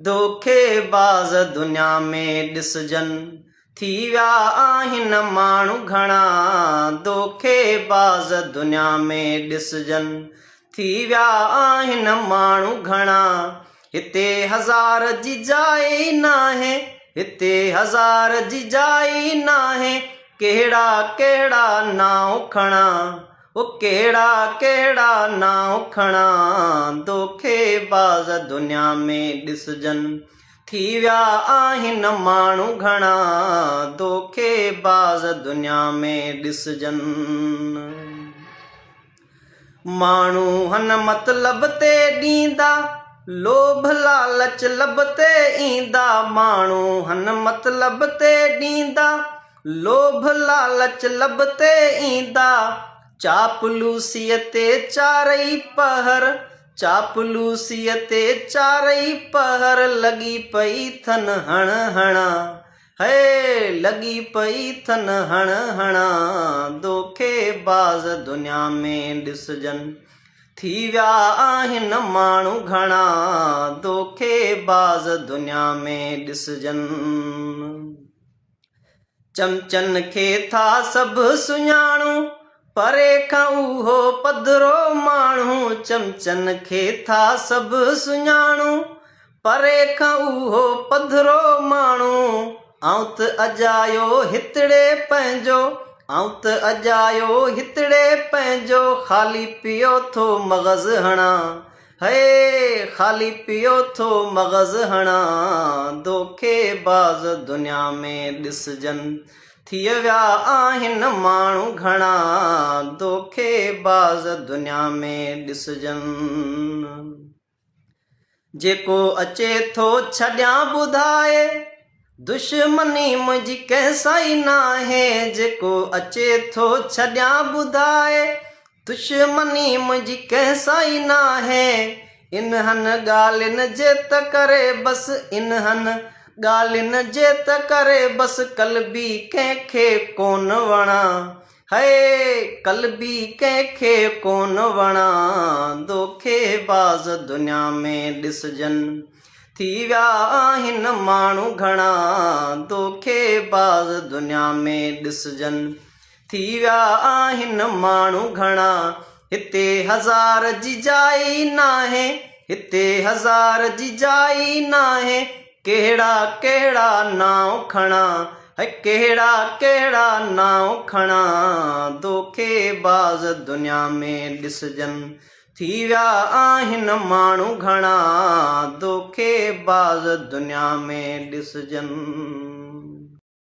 धोखेबाज़ दुनिया में ॾिसजनि थी विया आहिनि माण्हू घणा। धोखेबाज़ दुनिया में ॾिसजनि थी विया आहिनि माण्हू घणा। हिते हज़ार जी जाइ नाहे, हिते हज़ार जी जाइ नाहे, कहिड़ा कहिड़ा नाव खणा, ओ कहिड़ा कहिड़ा नाव खणा। धोखेबाज़ दुनिया में ॾिसजनि थी विया आहिनि माण्हू घणा। धोखेबाज़ दुनिया में ॾिसजनि। माण्हू हन मतलब ते ॾींदा, लोभ लालच लब ते ईंदा। माण्हू हन मतलब ते ॾींदा, लोभ लालच लब ते ईंदा। चापलूसीअ ते चारई पहर, चापलूसीअ ते चारई पहर, लॻी पई थन हण हणा, हे लॻी पई थन हण हणा। धोखेबाज़ दुनिया में ॾिसजनि थी विया आहिनि माण्हू घणा। धोखेबाज़ दुनिया में ॾिसजनि। चमचनि खे था सभु सुञाणू, परे खां उहो पधिरो माण्हू। चमचनि खे था सभु सुञाणू, परे खां उहो पधिरो माण्हू। आऊं त अजायो हितड़े पंहिंजो, आऊं त अजायो हितड़े पंहिंजो, ख़ाली पियो थो मग़ज़ हणा, हे ख़ाली पियो थो मग़ज़ हणा। धोखेबाज़ दुनिया में ॾिसजनि थी विया आहिनि माण्हू घणा। धोखेबाज़ दुनिया में ॾिसजनि। जेको अचे थो छॾियां ॿुधाए, दुश्मनी मुंहिंजी कंहिंसां ई नाहे। जेको अचे थो छॾियां ॿुधाए, दुश्मनी मुंहिंजी कंहिंसां ई नाहे। इन्हनि ॻाल्हियुनि जे त करे बसि, इन्हनि ॻाल्हियुनि जे त करे बसि, कल्बी कंहिंखे कोन वणा, हे कल्बी कंहिंखे कोन वणा। धोखेबाज़ दुनिया में ॾिसजनि थी विया आहिनि माण्हू घणा। धोखेबाज़ दुनिया में ॾिसजनि थी विया आहिनि माण्हू घणा। हिते हज़ार जी जाइ नाहे, हिते हज़ार जी जाइ नाहे, कहिड़ा कहिड़ा नाव खणा, कहिड़ा कहिड़ा नाव खणा। धोखेबाज़ दुनिया में ॾिसजनि थी विया आहिनि माण्हू घणा। धोखेबाज़ दुनिया में ॾिसजनि।